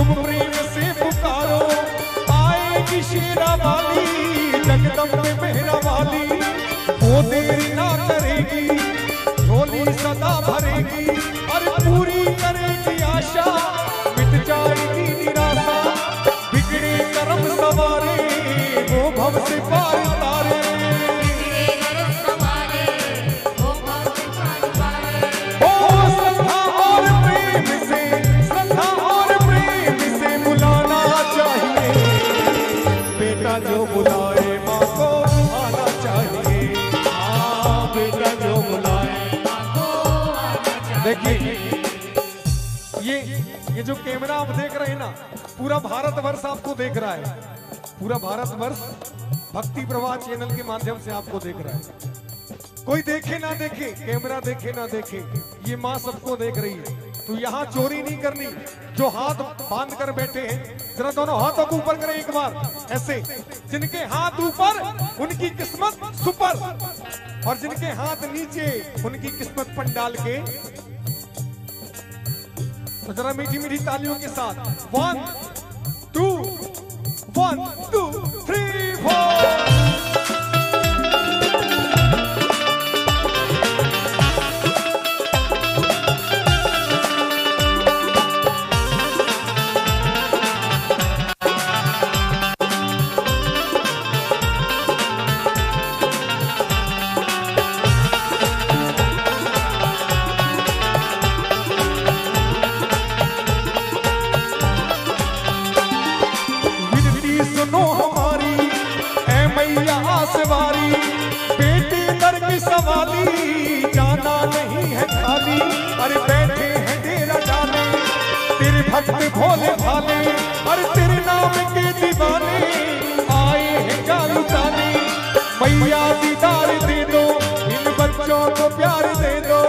तुम प्रेम से पुकारो, आएगी शेरा वाली, जगदम्बे मेहरा वाली, वो देरी ना करेगी, झोली सदा भरेगी, अरे पूरी करेगी आशा, मिट जाएगी निराशा, बिगड़े कर्म सवारे, वो भव से पार तारे। जो बुलाए माँ को आना चाहिए, बेटा जो बुलाए माँ को आना चाहिए। देखिए ये जो कैमरा आप देख रहे हैं ना, पूरा भारतवर्ष आपको देख रहा है, पूरा भारतवर्ष भक्ति प्रवाह चैनल के माध्यम से आपको देख रहा है। कोई देखे ना देखे, कैमरा देखे ना देखे, ये माँ सबको देख रही है। तो यहाँ चोरी नहीं करनी। जो हाथ बांध कर बैठे हैं, जरा दोनों हाथों को ऊपर करें एक बार ऐसे। जिनके हाथ ऊपर उनकी किस्मत सुपर, और जिनके हाथ नीचे उनकी किस्मत पंडाल के। तो जरा मीठी मीठी तालियों के साथ 1 2 1 2 3 4। सवाली जाना नहीं है खाली, अरे बैठे हैं डेरा डाले, तेरे भक्त भोले भाले, अरे तेरे नाम के दीवाने, आए हैं जान लुटाने। मैया दीदार दे दो, इन बच्चों को प्यार दे दो,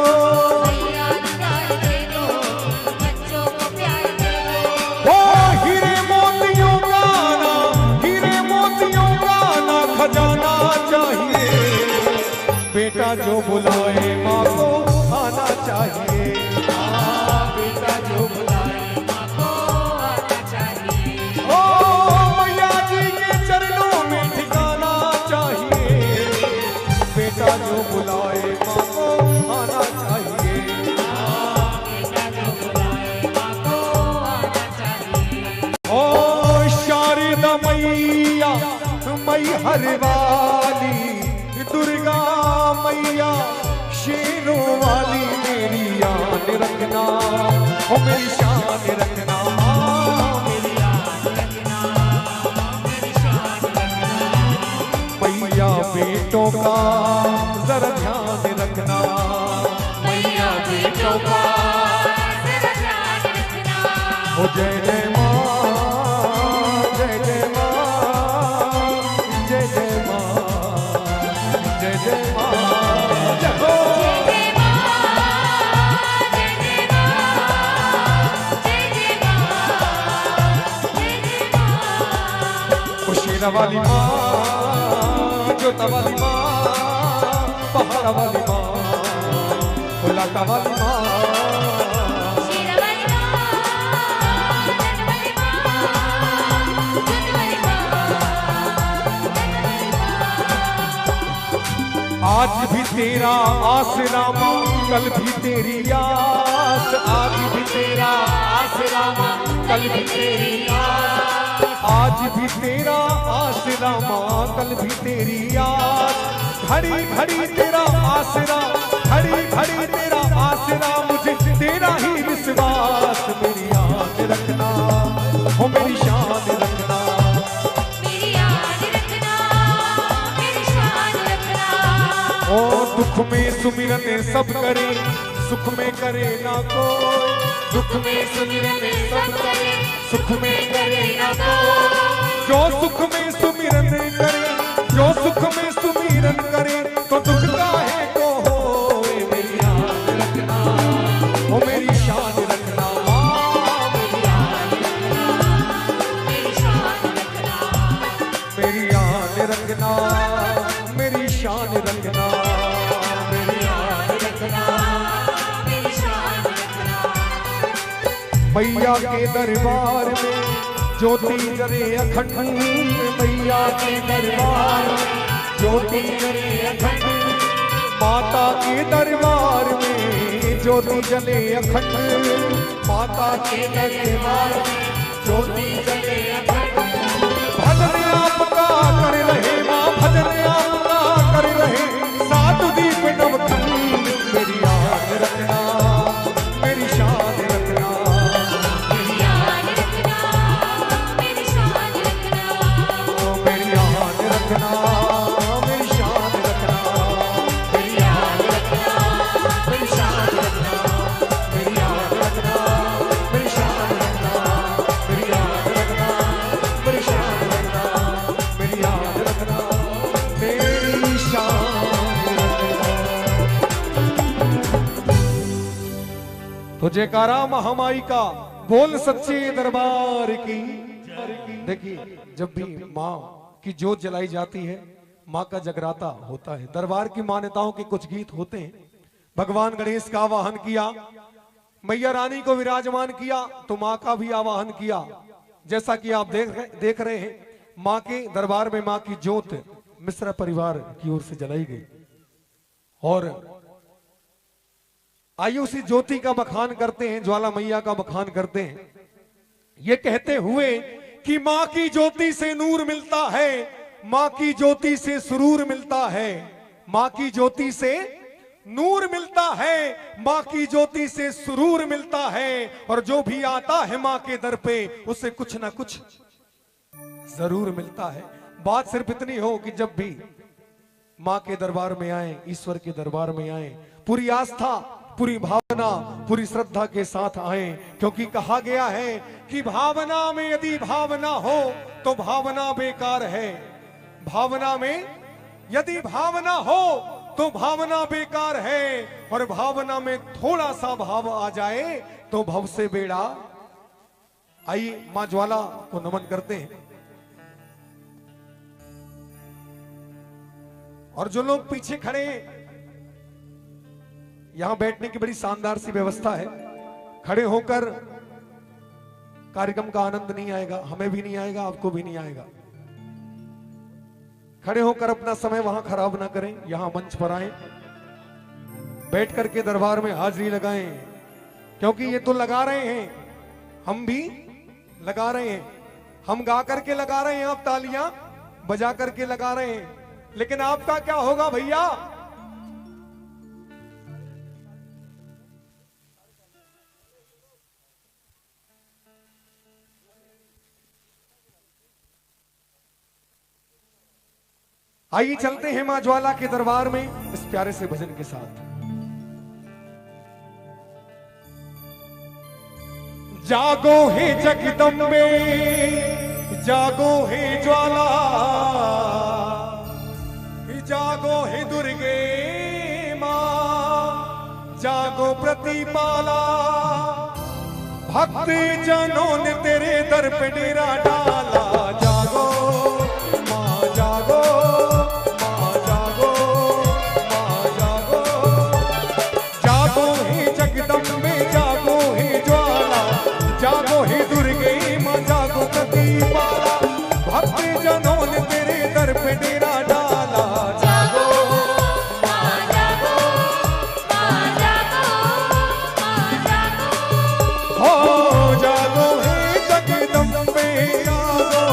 मैया दीदार दे दो, बच्चों को प्यार दे दो। ओ हीरे मोतियों का ना, हीरे मोतियों का ना खजाना चाहिए, बेटा जो बुलाए माँ को आना चाहिए, बेटा जो बुलाए माँ को आना चाहिए। ओ मैया जी के चरणों में ठिकाना चाहिए, बेटा जो बुलाए माँ को आना चाहिए, बेटा जो बुलाए माँ को आना चाहिए। ओ शारदा मैया मैहर वाली, दुर्गा मैया शेरों वाली, मेरी याद रखना, ओ मेरी शान रखना, मेरी याद रखना, मेरी शान रखना। मैया बेटों का जरा ध्यान रखना, मैया बेटों का जरा ध्यान रखना। ओ जय जय माँ, जय जय माँ, जय जय माँ, जय जय माँ, जय हो, जय जय माँ, जय जय माँ, जय जय माँ, जय जय माँ। ओ शेरा वाली माँ, जोता वाली माँ, पहाड़ा वाली माँ, ओ लाटा वाली माँ, शेरा वाली माँ, जोता वाली माँ, जोता वाली माँ। आज भी तेरा आसरा माँ, कल भी तेरी आस, आज भी तेरा आसरा माँ, कल भी तेरी आस, आज भी तेरा आसरा माँ, कल भी तेरी आस। घड़ी घड़ी तेरा आसरा, घड़ी घड़ी तेरा आसरा, मुझे तेरा ही विश्वास, मेरी याद रखना, हो मेरी शान रखना, मेरी याद रखना, मेरी शान रखना। ओ दुख में सुमिरन सब करे, सुख में करे ना कोई, दुख में सुमिरन सब करे, सुख में करे ना कोई। जो सुख में सुमिरन करे, जो सुख में सुमिरन करे, तो दुख काहे को होए, मेरी याद रखना, ओ मेरी शान रखना, मेरी याद रखना, मेरी शान रखना, मेरी याद रखना, मेरी शान रखना, मेरी याद रखना, मेरी शान रखना। मैया के दरबार में ज्योति जले अखंड, मैया के दरबार में ज्योति जले अखंड, माता के दरबार में ज्योति जले अखंड, माता के दरबार में ज्योति जले अखंड। भजन आपका कर रहे माँ, भजन आपका कर रहे, सात दीप नवखंड, मेरी याद रखना, मेरी शान रखना, मेरी याद रखना, मेरी शान रखना, मेरी याद रखना, मेरी शान रखना, मेरी याद रखना, मेरी शान रखना, मेरी याद रखना, मेरी शान रखना, मेरी याद रखना, मेरी शान रखना, मेरी याद रखना, मेरी शान रखना। तो जयकारा महामाई का बोल सच्चे दरबार की। देखिए जब भी माँ की जोत जलाई जाती है, माँ का जगराता होता है। दरबार की मान्यताओं के कुछ गीत होते हैं। भगवान गणेश का आवाहन किया, मैया रानी को विराजमान किया, तो माँ का भी आवाहन किया। जैसा कि आप देख रहे हैं, माँ के दरबार में माँ की जोत मिश्रा परिवार की ओर से जलाई गई। और आइए उसी ज्योति का बखान करते हैं, ज्वाला मैया का बखान करते हैं, ये कहते हुए कि माँ की ज्योति से नूर मिलता है, माँ की ज्योति से सुरूर मिलता है, माँ की ज्योति से नूर मिलता है, माँ की ज्योति से सुरूर मिलता है। और जो भी आता है माँ के दर पे, उसे कुछ ना कुछ जरूर मिलता है। बात सिर्फ इतनी हो कि जब भी माँ के दरबार में आए, ईश्वर के दरबार में आए, पूरी आस्था, पूरी भावना, पूरी श्रद्धा के साथ आए, क्योंकि कहा गया है कि भावना में यदि भावना हो तो भावना बेकार है, भावना में यदि भावना हो तो भावना बेकार है, और भावना में थोड़ा सा भाव आ जाए तो भव से बेड़ा। आइए मां ज्वाला को नमन करते हैं। और जो लोग पीछे खड़े हैं, यहां बैठने की बड़ी शानदार सी व्यवस्था है। खड़े होकर कार्यक्रम का आनंद नहीं आएगा, हमें भी नहीं आएगा, आपको भी नहीं आएगा। खड़े होकर अपना समय वहां खराब ना करें, यहां मंच पर आए, बैठ करके दरबार में हाजिरी लगाएं, क्योंकि ये तो लगा रहे हैं, हम भी लगा रहे हैं, हम गा करके लगा रहे हैं, आप तालियां बजा करके लगा रहे हैं, लेकिन आपका क्या होगा भैया? आइए चलते हैं मां ज्वाला के दरबार में इस प्यारे से भजन के साथ। जागो हे जगदम्बे, जागो हे ज्वाला, जागो हे दुर्गे मां, जागो प्रतिपाला। भक्त जनों ने तेरे दर पे डेरा डाला, जागो मां जागो, मां जागो, मां जागो। जागो हे जगदम्बे, जागो हे ज्वाला, जागो हे दुर्गे मां, जागो प्रतिपाला। भक्त जनों ने तेरे दर पे डेरा डाला, जागो मां जागो, मां जागो, मां जागो। हो जागो हे जगदम्बे, जागो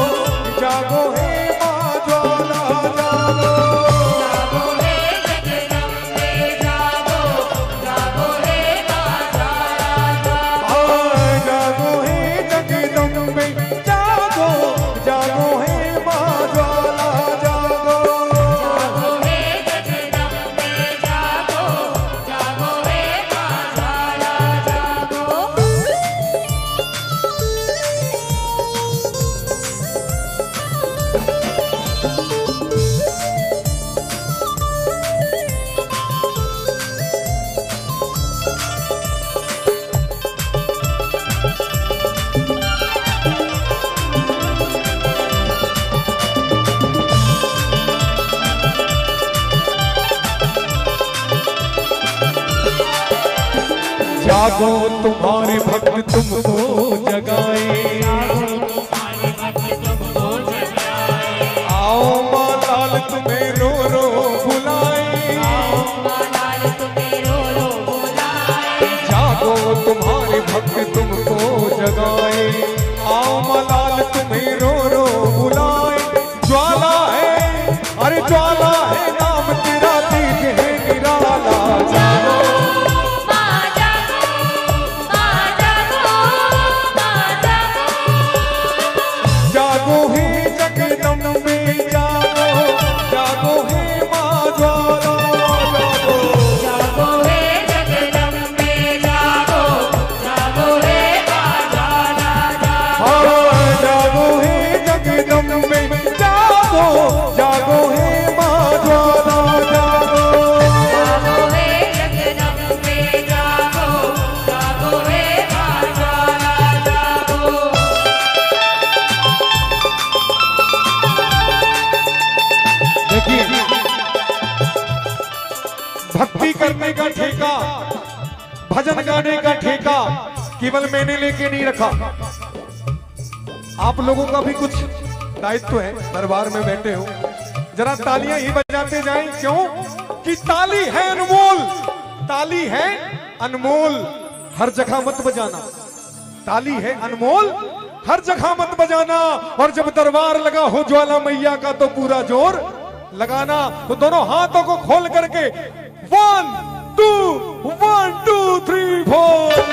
जागो तुम्हारे भक्त तुमको जगाए, आओ माँ लाल तुम्हें रो रो बुलाए, जागो तुम्हारे भक्त तुमको जगाए, आओ माँ लाल तुम्हें रो रो बुलाए। ज्वाला है अरे ज्वाला है नाम तेरा तेज है निराला, जागो जागो हे जगदम्बे जागो, जागो हे माँ ज्वाला जागो, हाँ जागो हे जगदम्बे जागो, जागो हे माँ ज्वाला जागो। देखिए भक्ति करने का ठेका, भजन गाने का ठेका केवल मैंने लेके नहीं रखा, आप लोगों का भी कुछ दायित्व है। दरबार में बैठे हो, जरा तालियां ही बजाते जाएं, क्यों कि ताली है अनमोल, ताली है अनमोल, हर जगह मत बजाना, ताली है अनमोल, हर जगह मत बजाना। और जब दरबार लगा हो ज्वाला मैया का तो पूरा जोर लगाना। तो दोनों हाथों को खोल करके 1 2 3 4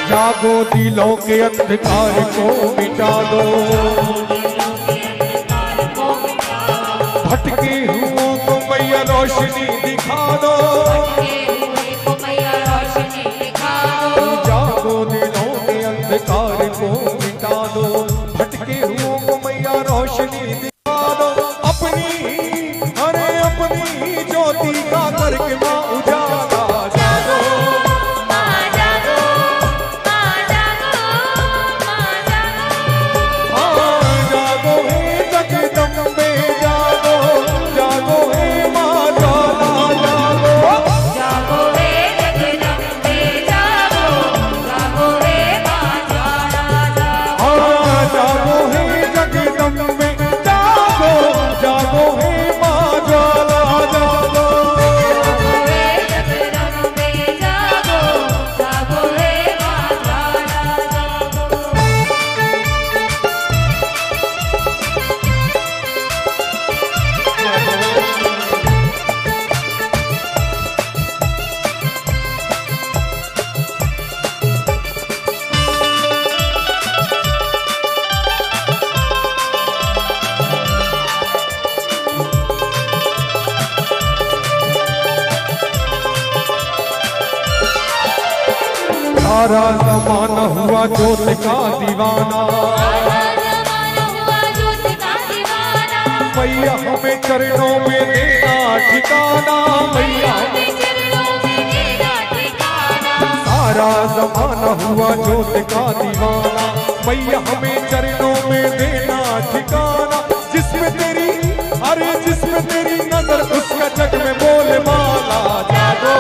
जागो दिलों के अंधकार को मिटा दो, भटके हुओं को मैया रोशनी दिखा दो, जागो दिलों के अंधकार को मिटा दो, भटके हुओं को मैया रोशनी दिखा दो। अपनी अरे अपनी ज्योति का करके माँ उजाला, जागो सारा जमाना हुआ जोत का दीवाना, मैया हमें चरणों में देना ठिकाना, मैया सारा जमाना हुआ जोत का दीवाना, मैया हमें चरणों में देना ठिकाना। जिसमें तेरी अरे जिसमें तेरी नजर उसका जग में बोले माला, जागो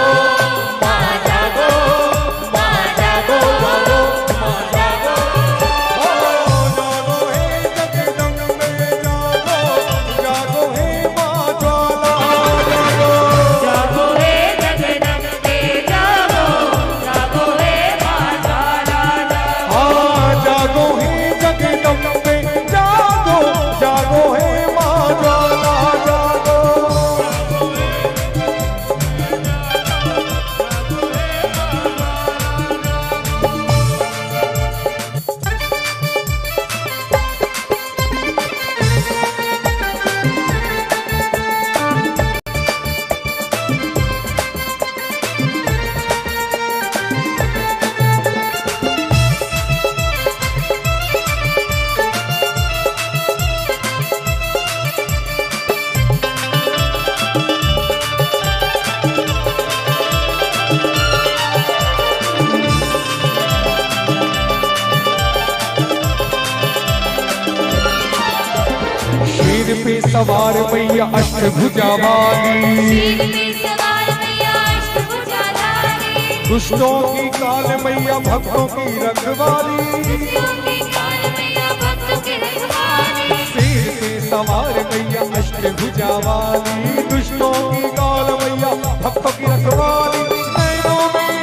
सवार मैया अष्टभुजा वाली, शील पे सवार मैया अष्टभुजा धारी, दुष्टों की काल मैया भक्तों की रखवाली, दुष्टों की काल मैया भक्तों की रखवाली, शेर पे सवार मैया अष्टभुजा वाली, दुष्टों की काल मैया भक्तों की रखवाली। नैनों में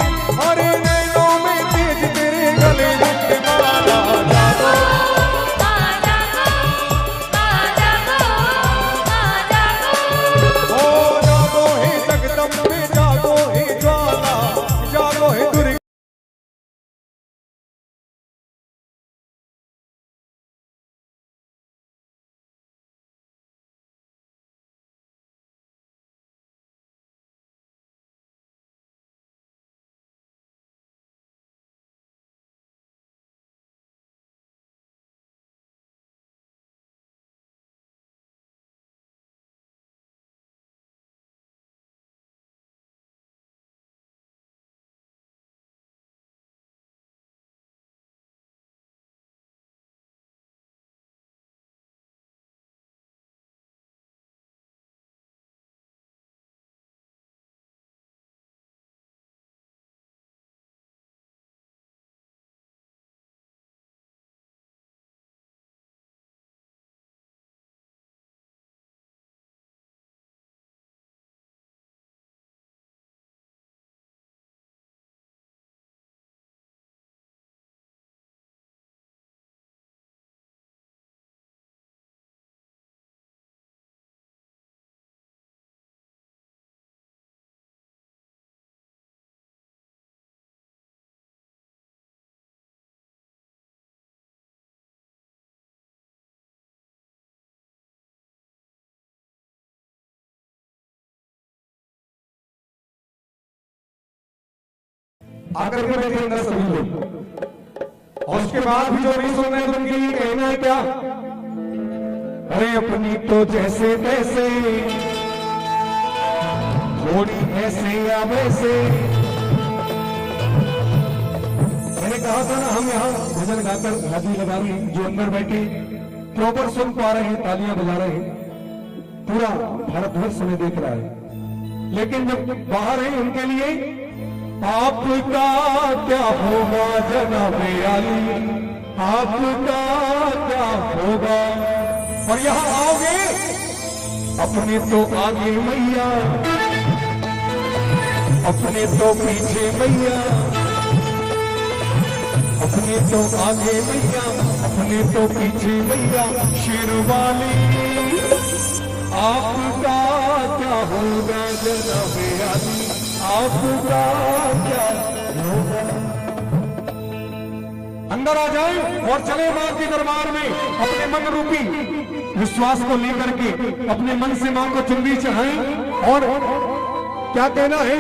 अरे नैनों में तेज तेरे गले में माला, जागो माँ जागो, माँ जागो, माँ जागो, ओ जागो हे जगदम्बे, जागो हे ज्वाला, जागो हे दुर्गा। आकर के बैठे अंदर सभी लोग, और उसके बाद भी जो नहीं सुन रहे उनके लिए कहना है क्या? अरे अपनी तो जैसे तैसे, थोड़ी ऐसे या वैसे। मैंने कहा था ना, हम यहाँ भजन गाकर हाथी लगा रहे हैं, जो अंदर बैठे प्रॉपर सुन पा रहे हैं, तालियां बजा रहे हैं, पूरा भारतवर्ष हमें देख रहा है। लेकिन जब बाहर है उनके लिए आपका क्या होगा जनाबे आली, आपका क्या होगा। और यहाँ आओगे अपने तो आगे मैया, अपने तो पीछे मैया, अपने तो आगे मैया, अपने तो पीछे मैया, शेरवाली आपका क्या होगा जनाबे आली, आपका क्या होगा। अंदर आ जाए और चले मां के दरबार में, अपने मन रूपी विश्वास को लेकर के अपने मन से मां को चुनरी चढ़ाएं और क्या कहना है?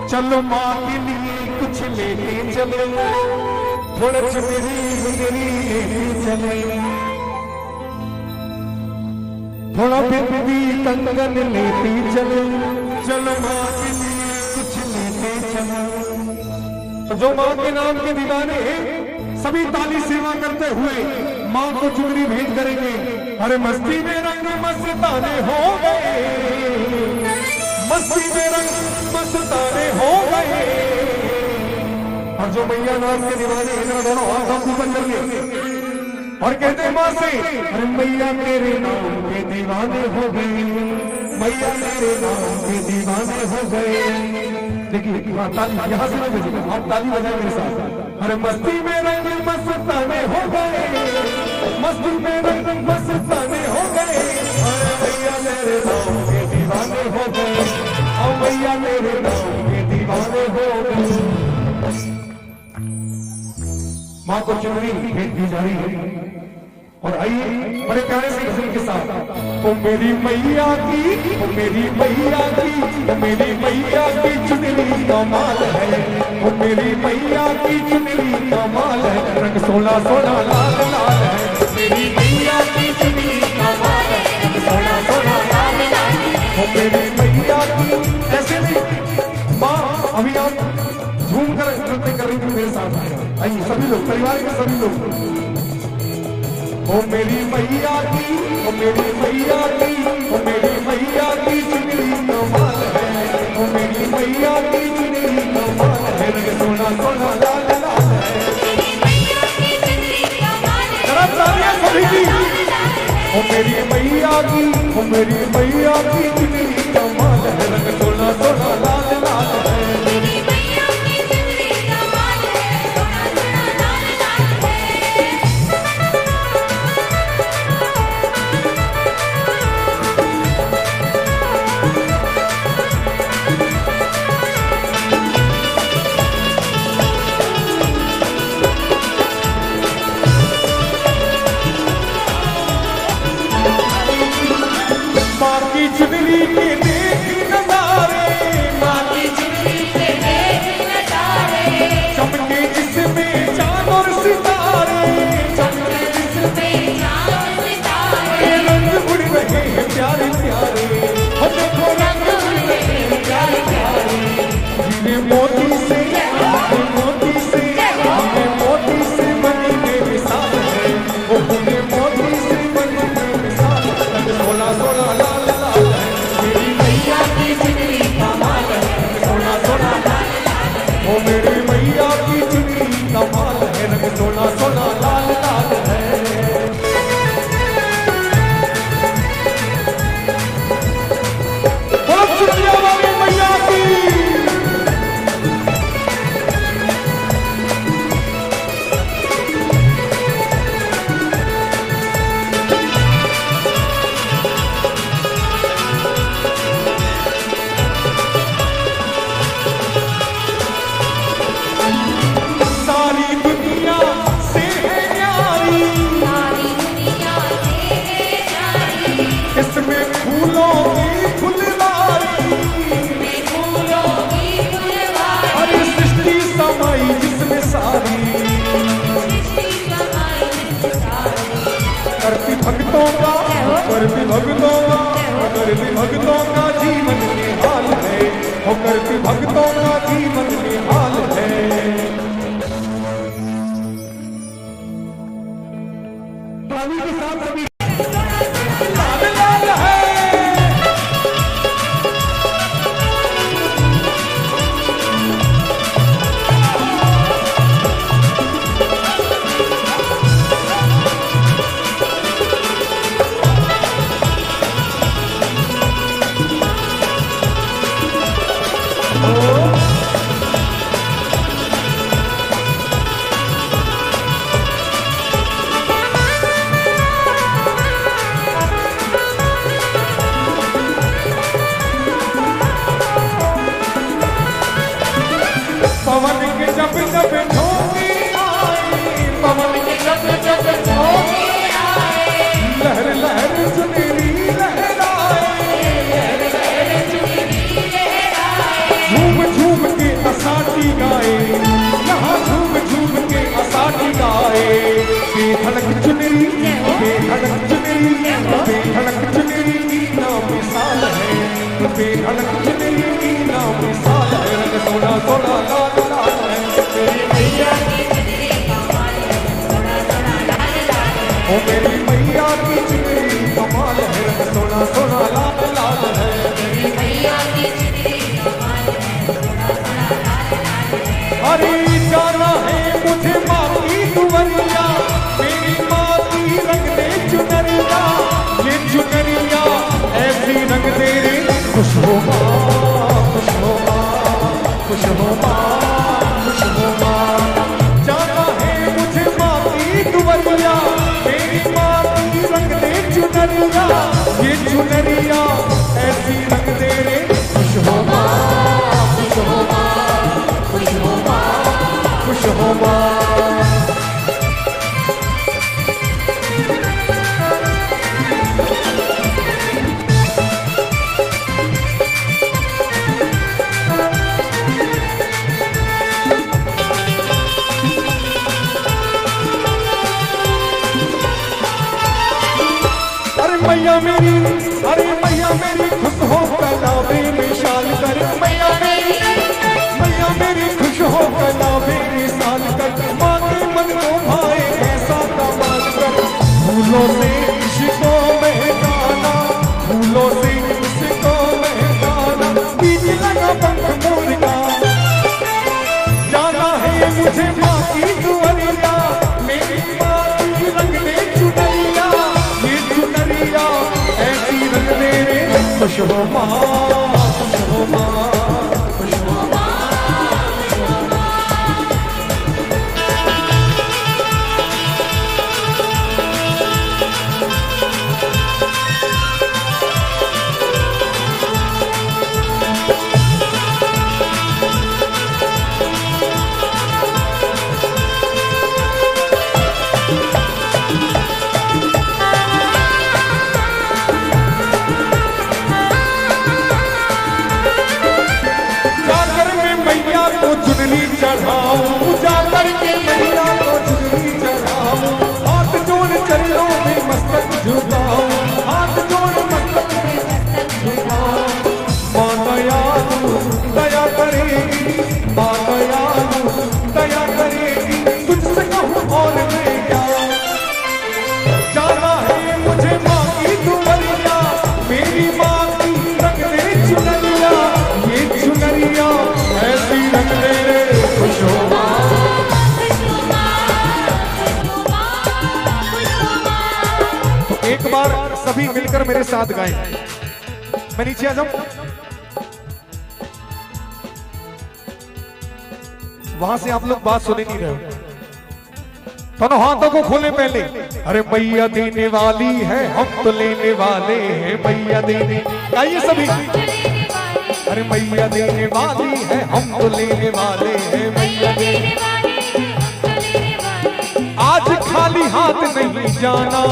चलो मां के लिए कुछ लेके चले, थोड़ा चुनरी लेके चले, थोड़ा बिंदी कंगन लेते चले, चलो मां के लिए कुछ लेते चलो। तो जो मां के नाम के दीवाने हैं सभी ताली सेवा करते हुए मां को चुनरी भेंट करेंगे। अरे मस्ती में रंग मस्ताने हो गए, मस्ती में रंग मस्ताने हो गए। और जो मैया नाम के दीवाने हैं दोनों हाथ ऊपर करके और कहते मां से, अरे मैया तेरे नाम के दीवाने हो गए, मैया तेरे नाम के दीवाने हो गए। देखिए ताली यहाँ से ना बजेगा, आप ताली बजाए मेरे साथ। अरे मस्ती में रंग मस्ताने हो गए, मस्ती में रंग मस्ताने हो गए, अरे मैया तेरे नाम के दीवाने हो गए, और मैया तेरे नाम के दीवाने हो गए। मां को चुनरी भेंट की जा रही है। और आइए बड़े प्यारे से गजल के साथ, ओ मेरी मैया की, ओ मेरी मैया की, ओ मेरी मैया की चुनरी कमाल है, ओ मेरी मैया की चुनरी कमाल है, रंग सोना सोना लाल लाल है, मेरी मैया की चुनरी कमाल है, रंग सोना सोना लाल लाल है, ओ मेरी मैया की। ऐसे नहीं माँ, अभी आप झूम कर नृत्य कर रही थी मेरे साथ। आइए सभी लोग, परिवार के सभी लोग ओ मेरी मैया की, ओ मेरी मैया की, ओ मेरी मैया की चुनरी कमाल है, ओ मेरी मैया की चुनरी कमाल है, रंग सोना सोना लाल लाल है, मेरी मैया की चुनरी कमाल है, जरा तालियां सभी की। ओ मेरी मैया की, ओ मेरी मैया की चुनरी कमाल है, रंग सोना सोना लाल लाल है, मेरी मैया की चुनरी कमाल है, सोना सोना लाल लाल है। माँ की चुनरी के देख नजारे, माँ की चुनरी के देख नजारे, चमके जिसमें चांद और सितारे, चमके जिसमें चाँद सितारे, रंग उड़ रहे हैं प्यारे प्यारे, हो देखो रंग उड़ रहे हैं प्यारे प्यारे, हीरे मोती से, हीरे मोती से, हीरे मोती से बनी बेमिसाल है, ओ हीरे मोती से बनी बेमिसाल है, रंग सोना सोना लाल लाल है, मेरी मैया की चुनरी कमाल है, सोना सोना लाल लाल है, ओ मेरी मैया की चुनरी कमाल है, रंग सोना सोना लाल लाल है। बोलो चुनरिया वाली मैया की। सारी दुनिया से है न्यारी, सारी दुनिया से है न्यारी, इसमें फूलों की फुलवारी, मैं फूलों की फुलवारी, हर सृष्टि समाई जिसमें सारी, सृष्टि समाई जिस सारी, करती भक्तों का, करती भक्तों का, करती भक्तों का जीवन निहाल है, वो करती भक्तों का जीवन निहाल है। पानी के साथ सभी लाल लाल है। पवन के जब जब झोंके आए, पवन के जब जब झोंके आए, लहर लहर चुनरी लहराए, झूम झूम के असाटी गाए, यहाँ झूम झूम के असाटी गाए, बेधड़क चुनरी, बेधड़क चुनरी, बेधड़क चुनरी की नाम मिसाल है, बेधड़क चुनरी की नाम मिसाल है, रंग सोना सोना लाल लाल है, मेरी मैया की चुनरी कमाल है, सोना सोना लाल लाल है, ओ मेरी मैया की चुनरी कमाल है, रंग सोना सोना लाल लाल है, मेरी मैया की चुनरी कमाल है, सोना सोना लाल लाल है। अरे जाना है मुझे माँ की दुवरिया, मेरी माँ की रंग दे चुनरिया, ये चुनरिया ऐसी रंग दे रे, खुश हो माँ, खुश हो माँ, खुश हो माँ, खुश हो माँ। जाना है मुझे माँ की दुवरिया, मेरी माँ की रंग दे चुनरिया, ये चुनरिया ऐसी रंग दे रे, खुश हो माँ, खुश हो माँ, खुश हो माँ, खुश हो माँ। मैया मेरी, अरे मैया मेरी खुश हो कलावे में शाल कर, मैया मेरी खुश हो कलावे में शाल कर, माँ के मन को भाए ऐसा दामाद कर, फूल मेरे खुश हो माँ, खुश हो माँ, खुश हो माँ। चुनरी चढ़ाऊं जाकर के मैया को चुनरी चढ़ाऊं, हाथ जोड़ चरणों में मस्तक झुकाऊं, हाथ जोड़ मस्तक में मस्तक झुकाऊं। माँ दयालु दया करेगी, माँ दयालु दया करेगी, तुझसे कहूँ और मैं क्या। जाना है मुझे माँ की दुआरिया, मेरी माँ की रंग दे चुनरिया, ये चुनरिया ऐसी रंग दे खुश हो माँ। तो एक बार सभी मिलकर मेरे साथ गाएं। मैं नीचे आ जाऊं, वहां से आप लोग बात सुने नहीं रहे। दोनों हाथों को खोले पहले। अरे मैया देने वाली है, हम तो लेने वाले हैं। मैया देने, गाइए सभी। अरे मैया देने वाली है, हम तो लेने वाले हैं। मैया देने वाली, आज खाली हाथ नहीं जाना,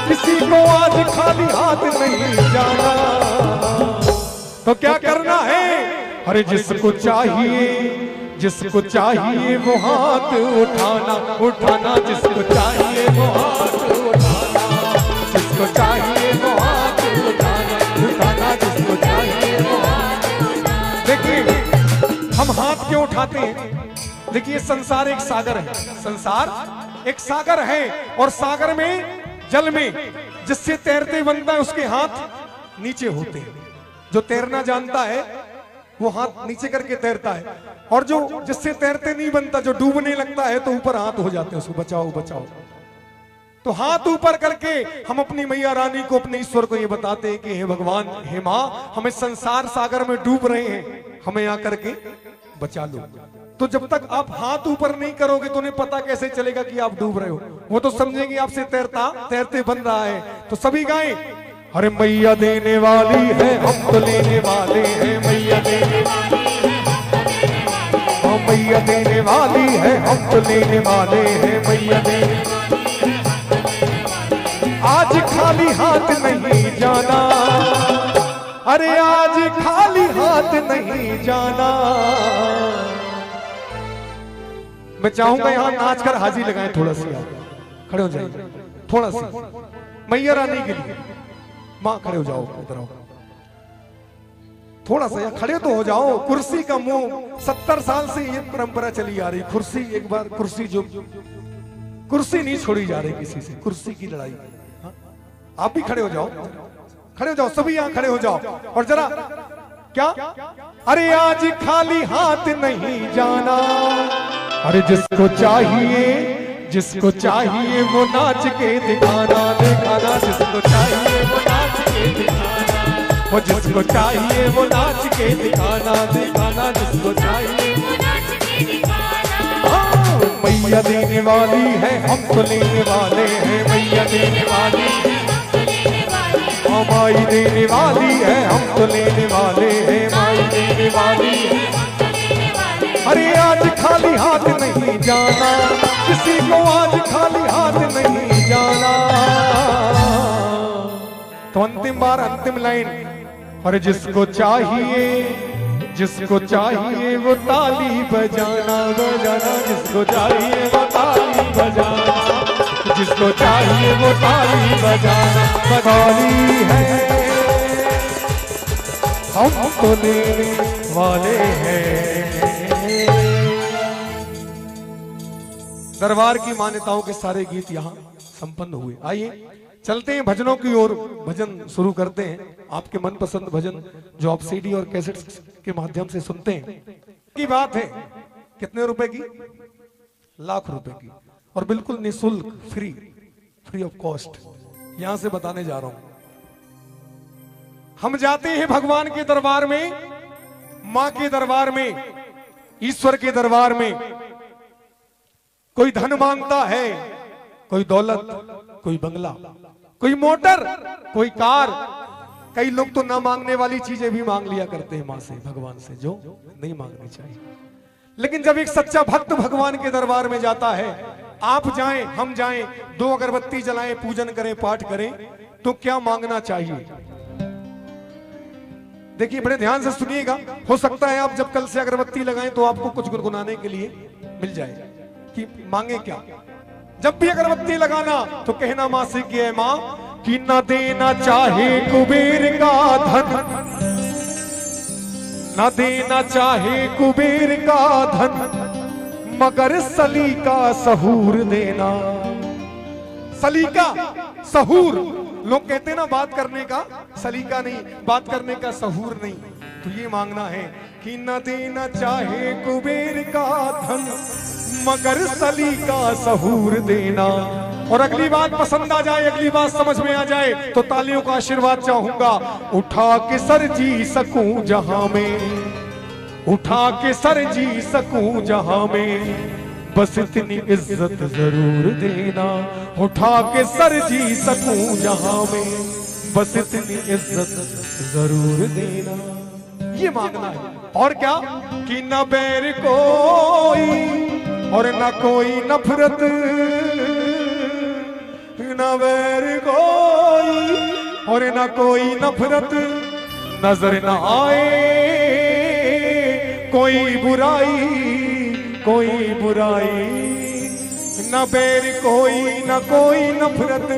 किसी को आज खाली हाथ नहीं जाना। तो क्या करना है? अरे जिसको चाहिए, जिसको चाहिए वो हाथ उठाना, उठाना। जिसको चाहिए वो हाथ उठाना, जिसको चाहिए वो हाथ उठाना, उठाना। जिसको चाहिए वो हाथ। देखिए हम हाथ क्यों उठाते हैं? देखिए संसार एक सागर है, संसार एक सागर है, और सागर में जल में जिससे तैरते बनता है उसके हाथ नीचे होते हैं। जो तैरना जानता है वो हाथ नीचे करके तैरता है, और जो जिससे तैरते नहीं बनता, जो डूबने लगता है तो ऊपर हाथ हो जाते हैं, उसको बचाओ बचाओ। तो हाथ ऊपर करके हम अपनी मैया रानी को, अपने ईश्वर को ये बताते हैं कि हे भगवान, हे माँ, हमें संसार सागर में डूब रहे हैं, हमें आकर के बचा लो। तो जब तक आप हाथ ऊपर नहीं करोगे तो उन्हें पता कैसे चलेगा कि आप डूब रहे हो? वो तो समझेंगे आपसे तैरते बन रहा है। तो सभी गाएं। अरे मैया देने वाली है, हम तो लेने वाले हैं। मैया देने वाली है, हम मैया देने वाली है, हम तो लेने वाले हैं। मैया देने, आज खाली हाथ नहीं जाना, अरे आज खाली हाथ नहीं जाना। मैं चाहूंगा यहां नाच कर हाजिरी लगाएं। थोड़ा सी आप खड़े हो जाइए, थोड़ा सी मैया रानी के लिए। मां खड़े हो जाओ, इधर आओ, थोड़ा सा यहाँ खड़े तो हो जाओ। कुर्सी का मुंह 70 साल से ये परंपरा चली आ रही। कुर्सी एक बार, कुर्सी जो कुर्सी नहीं छोड़ी जा रही किसी से, कुर्सी की लड़ाई। हाँ? आप भी खड़े हो जाओ, खड़े हो जाओ, सभी यहाँ खड़े हो जाओ। और जरा क्या, अरे आज खाली हाथ नहीं जाना, अरे जिसको चाहिए, जिसको चाहिए वो नाच के दिखाना, दिखाना। जिसको चाहिए वो नाच के दिखाना, वो जिसको चाहिए वो नाच के दिखाना, दिखाना। जिसको चाहिए वो नाच के दिखाना। मैया देने वाली है, हम तो लेने वाले हैं। मैया देने वाली है, माई देने वाली है, हम तो लेने वाले हैं। माई देने वाली है, अरे आज खाली हाथ नहीं जाना, किसी को आज खाली हाथ नहीं जाना। तो अंतिम बार, अंतिम लाइन। अरे जिसको चाहिए, जिसको चाहिए वो ताली बजाना, बजाना। जिसको चाहिए वो ताली बजाना, जिसको चाहिए वो ताली बजाना। बजानी है, हम तो लेने वाले हैं। दरबार की मान्यताओं के सारे गीत यहाँ संपन्न हुए। आइए चलते हैं भजनों की ओर, भजन शुरू करते हैं। आपके मनपसंद भजन जो आप सीडी और कैसेट के माध्यम से सुनते हैं। की बात है कितने रुपए की? लाख रुपए की, और बिल्कुल निःशुल्क, फ्री ऑफ कॉस्ट यहां से बताने जा रहा हूं। हम जाते हैं भगवान के दरबार में, मां के दरबार में, ईश्वर के दरबार में। कोई धन मांगता है, कोई दौलत, कोई बंगला, कोई मोटर, कोई कार। कई लोग तो ना मांगने वाली चीजें भी मांग लिया करते हैं मां से, भगवान से, जो नहीं मांगनी चाहिए। लेकिन जब एक सच्चा भक्त भगवान के दरबार में जाता है, आप जाएं, हम जाएं, 2 अगरबत्ती जलाएं, पूजन करें, पाठ करें, तो क्या मांगना चाहिए? देखिए बड़े ध्यान से सुनिएगा। हो सकता है आप जब कल से अगरबत्ती लगाएं तो आपको कुछ गुनगुनाने के लिए मिल जाए कि मांगे क्या। जब भी अगरबत्ती लगाना तो कहना मां से कि है मां कि न देना चाहे कुबेर का धन, न देना चाहे कुबेर का धन, मगर सलीका सहूर देना। सलीका सहूर, लोग कहते हैं ना बात करने का सलीका नहीं, बात करने का सहूर नहीं। तो ये मांगना है कि न देना चाहे कुबेर का धन, मगर सलीका सहूर देना। और अगली बात पसंद आ जाए, अगली बात समझ में आ जाए तो तालियों का आशीर्वाद चाहूंगा। उठा के सर जी सकूं जहां में, उठा के सर जी सकूं जहां में, बस इतनी इज्जत जरूर देना। उठा के सर जी सकूं जहां में, बस इतनी इज्जत जरूर देना। ये मांगना है। और क्या कि न बैर कोई और न कोई नफरत, न बैर कोई और न कोई नफरत, नजर न आए कोई बुराई, कोई बुराई। न बैर कोई न कोई नफरत,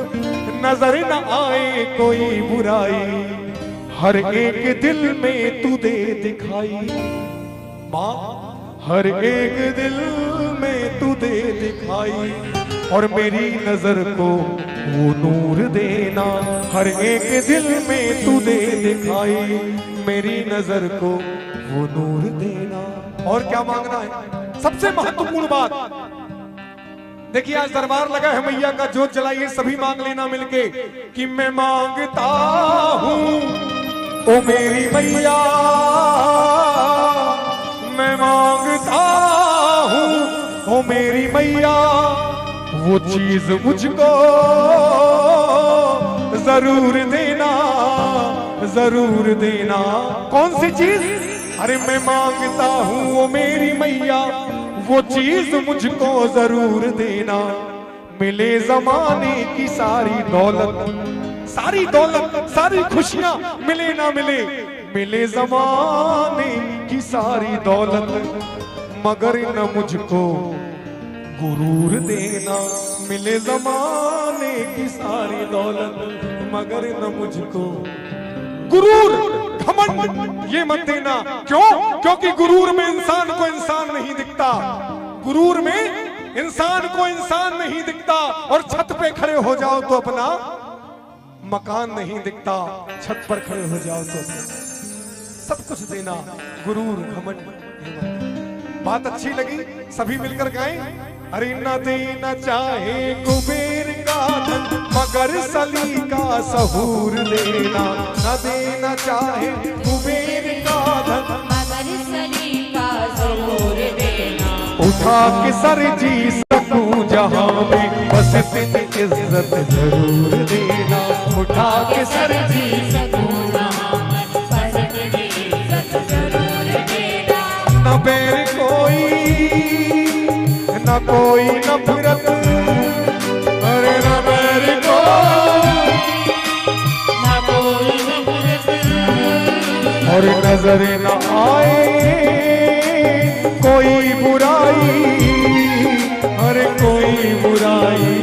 नजर न आए कोई बुराई। हर एक दिल में तू दे दिखाई मां, हर एक दिल में तू दे दिखाई। और मेरी नजर को वो नूर देना। हर एक दिल में तू दे दिखाई, मेरी नजर को वो नूर देना। और क्या मांगना है? सबसे महत्वपूर्ण बात देखिए, आज दरबार लगा है, मैया का जोत जलाइए, सभी मांग लेना मिलके कि मैं मांगता हूँ ओ मेरी मैया, मैं मांगता हूँ ओ मेरी मैया, वो चीज मुझको जरूर देना, जरूर देना। कौन सी चीज? अरे मैं मांगता हूँ ओ मेरी मैया, वो चीज मुझको जरूर देना। मिले जमाने की सारी दौलत, सारी दौलत, सारी खुशियां मिले ना मिले, मिले जमाने की सारी दौलत, मगर न मुझको गुरूर देना। मिले जमाने की सारी दौलत, मगर न मुझको गुरूर, घमंड ये मत देना। क्यों? क्योंकि गुरूर में इंसान को इंसान नहीं दिखता, गुरूर में इंसान को इंसान नहीं दिखता। और छत पे खड़े हो जाओ तो अपना मकान नहीं दिखता, छत पर खड़े हो जाओ तो सब कुछ देना। गुरूर, घमंड। बात अच्छी लगी? सभी मिलकर गाएं। अरे न देना चाहे कुबेर का धन, मगर सलीका सहूर देना। न देना चाहे कुबेर का धन, मगर सलीका सहूर देना। उठा के सर जी सकूं जहां में, बस इतनी इज्जत जरूर देना। उठा के सर जी सकूं जहां में, बस इतनी इज्जत जरूर देना। न बैर कोई न कोई नफरत, अरे न बैर कोई न कोई नफरत, और नजर न आए कोई बुराई, अरे कोई बुराई।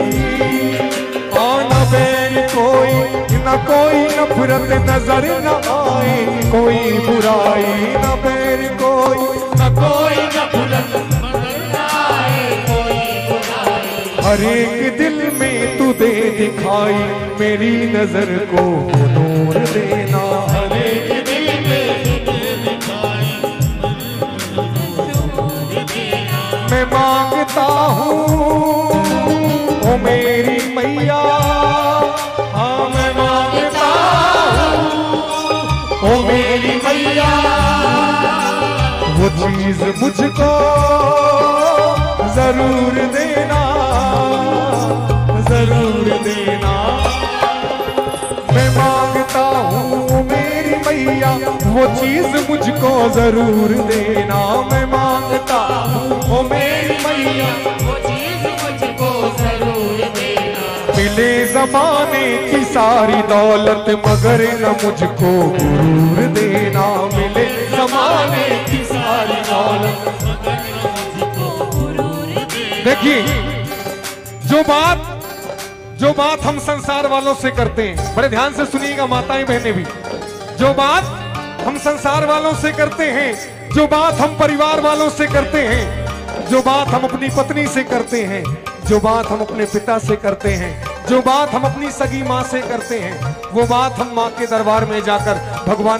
न बैर कोई न कोई नफरत, नजर न आए कोई बुराई। न बैर कोई न कोई नफरत, हर एक दिल में तू दे दिखाई, मेरी नजर को नूर देना। हर एक दिल में तू दे दिखाई, मैं मांगता हूँ ओ मेरी मैया, हाँ मैं मांगता हूँ ओ मेरी मैया वो चीज मुझको जरूर देना, जरूर देना। मैं मांगता हूँ मेरी मैया वो चीज मुझको जरूर देना। मैं मांगता हूँ ओ मेरी मैया वो चीज मुझको जरूर देना। मिले जमाने की सारी दौलत मगर न मुझको गुरूर देना। मिले जमाने की सारी दौलत। देखिए जो बात हम संसार वालों से करते हैं, बड़े ध्यान से सुनिएगा माताएं बहनें भी, जो बात हम संसार वालों से करते हैं, जो बात हम परिवार वालों से करते हैं, जो बात हम अपनी पत्नी से करते हैं, जो बात हम अपने पिता से करते हैं, जो बात हम अपनी सगी माँ से करते हैं, वो बात हम माँ के दरबार में जाकर भगवान